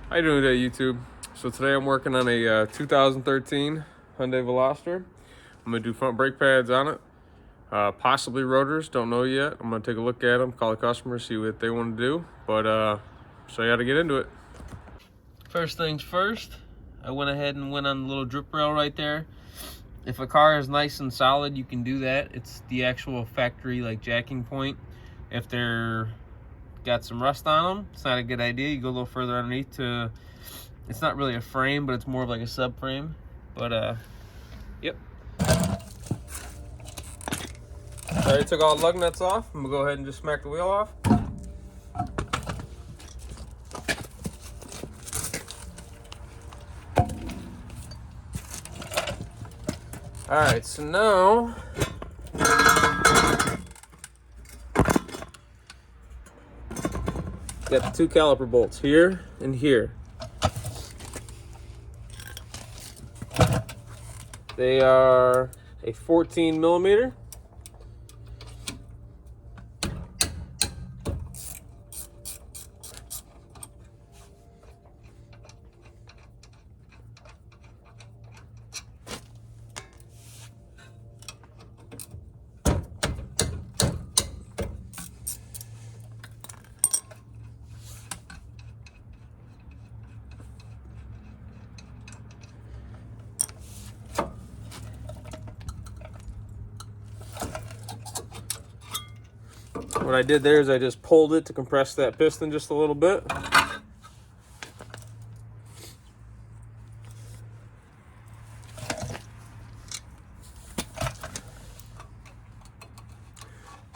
How you doing today, YouTube? So today I'm working on a 2013 Hyundai Veloster. I'm gonna do front brake pads on it, possibly rotors. Don't know yet. I'm gonna take a look at them, call the customer, see what they want to do. But so you got to get into it. First things first, I went ahead and went on the little drip rail right there. If a car is nice and solid, you can do that. It's the actual factory like jacking point. If they're got some rust on them, it's not a good idea. You go a little further underneath to, it's not really a frame, but it's more of like a subframe. But yep. I already took all the lug nuts off. I'm gonna go ahead and just smack the wheel off. All right, so now got the two caliper bolts here and here. They are a 14 millimeter. What I did there is I just pulled it to compress that piston just a little bit.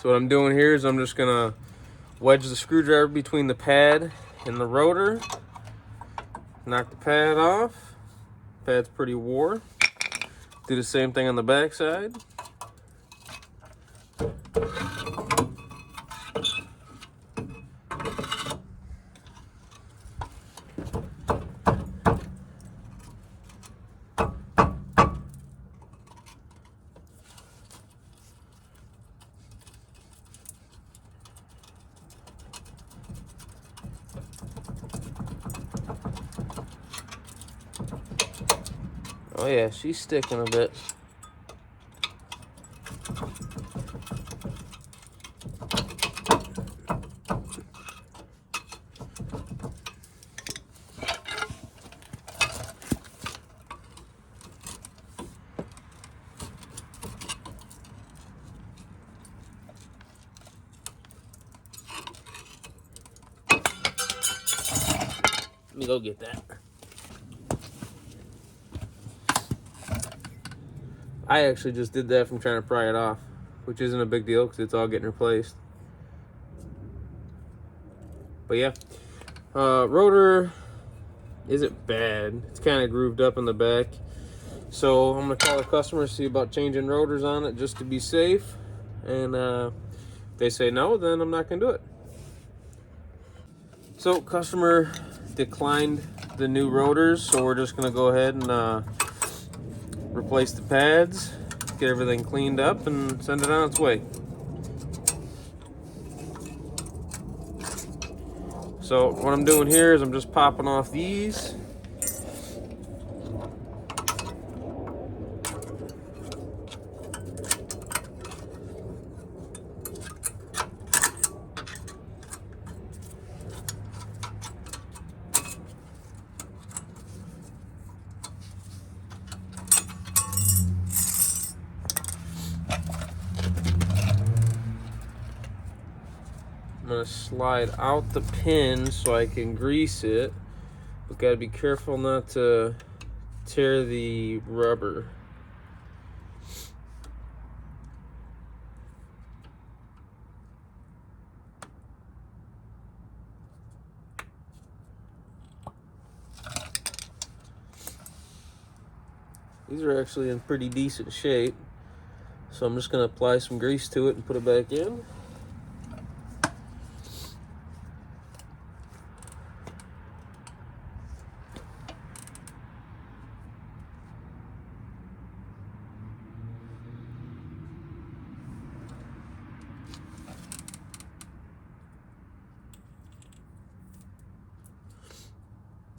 So what I'm doing here is I'm just gonna wedge the screwdriver between the pad and the rotor, knock the pad off. Pad's pretty wore. Do the same thing on the back side. Oh yeah, she's sticking a bit. Let me go get that. I actually just did that from trying to pry it off, which isn't a big deal because it's all getting replaced. But yeah, rotor isn't bad. It's kind of grooved up in the back. So I'm gonna call the customer, see about changing rotors on it just to be safe. And if they say no, then I'm not gonna do it. So customer declined the new rotors, so we're just gonna go ahead and replace the pads, get everything cleaned up, and send it on its way. So what I'm doing here is I'm just popping off these. I'm gonna slide out the pin so I can grease it, but gotta be careful not to tear the rubber. These are actually in pretty decent shape, so I'm just gonna apply some grease to it and put it back in.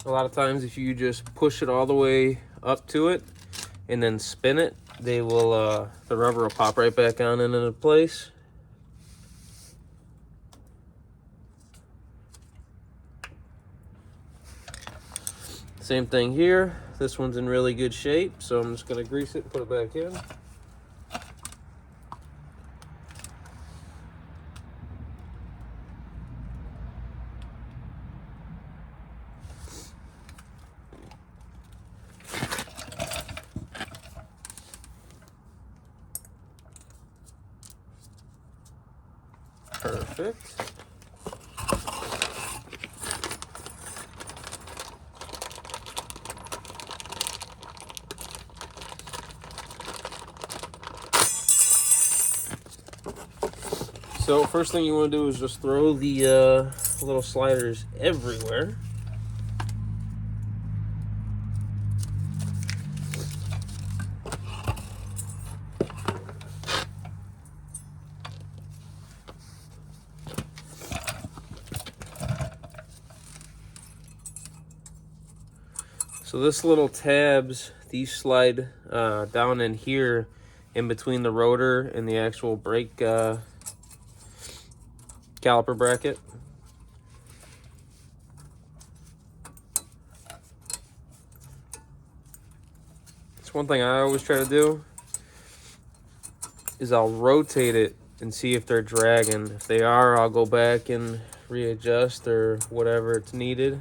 A lot of times if you just push it all the way up to it and then spin it, they will the rubber will pop right back on into place. Same thing here. This one's in really good shape, so I'm just going to grease it and put it back in. Perfect. So first thing you want to do is just throw the little sliders everywhere. So this little tabs, these slide down in here in between the rotor and the actual brake caliper bracket. It's one thing I always try to do is I'll rotate it and see if they're dragging. If they are, I'll go back and readjust or whatever it's needed.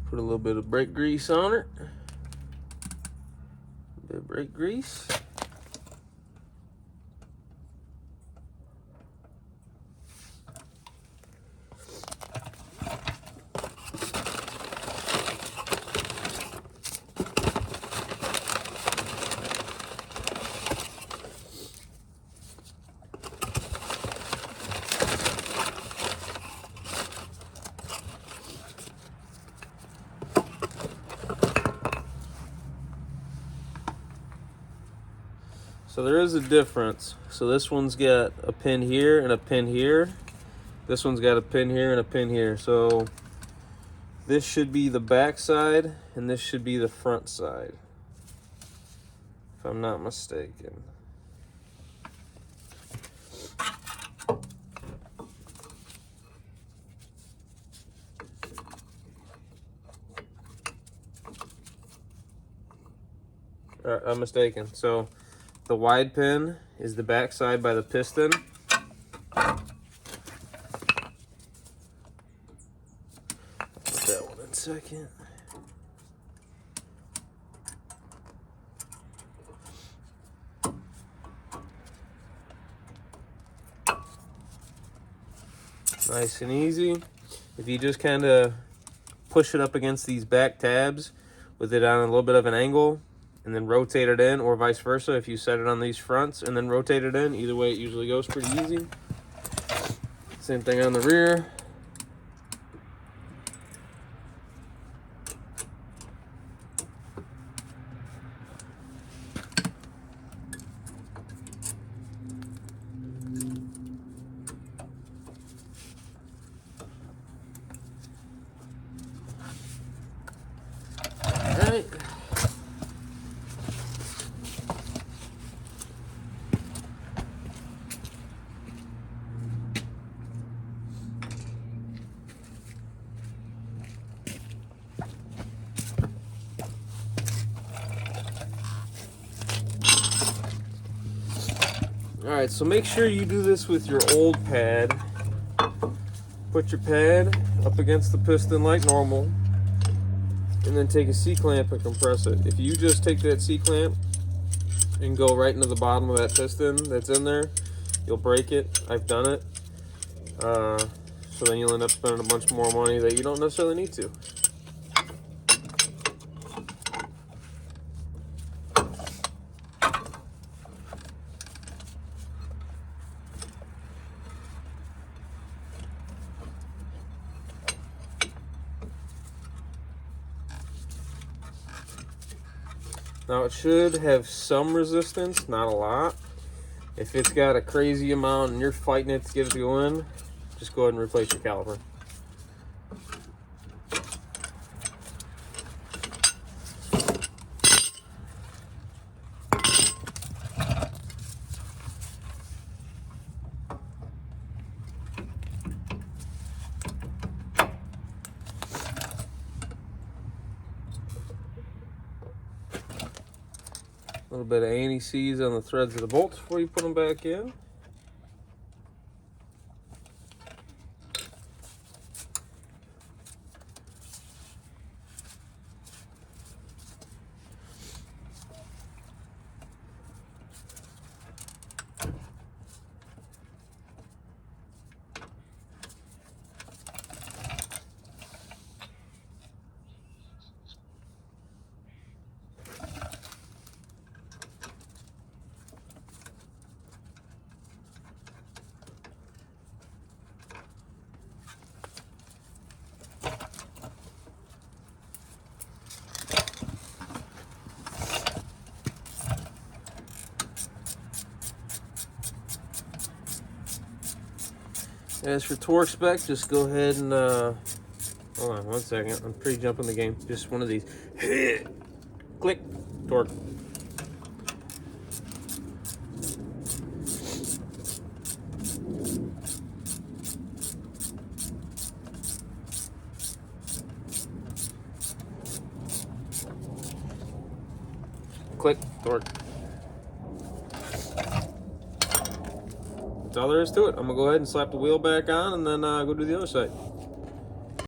Put a little bit of brake grease on it. A bit of brake grease. So there is a difference. So this one's got a pin here and a pin here. This one's got a pin here and a pin here. So this should be the back side and this should be the front side, if I'm not mistaken. I'm mistaken. So the wide pin is the back side by the piston. Put that one in second. Nice and easy. If you just kind of push it up against these back tabs with it on a little bit of an angle, and then rotate it in, or vice versa, if you set it on these fronts and then rotate it in, either way it usually goes pretty easy. Same thing on the rear. Alright, so make sure you do this with your old pad. Put your pad up against the piston like normal, and then take a C-clamp and compress it. If you just take that C-clamp and go right into the bottom of that piston that's in there, you'll break it. I've done it. So then you'll end up spending a bunch more money that you don't necessarily need to. Now it should have some resistance, not a lot. If it's got a crazy amount and you're fighting it to get it to go in, just go ahead and replace your caliper. A little bit of anti-seize on the threads of the bolts before you put them back in. As for torque spec, just go ahead and hold on 1 second. I'm pre-jumping the game. Just one of these. Click, torque. Click, torque. That's all there is to it. I'm gonna go ahead and slap the wheel back on and then go do the other side.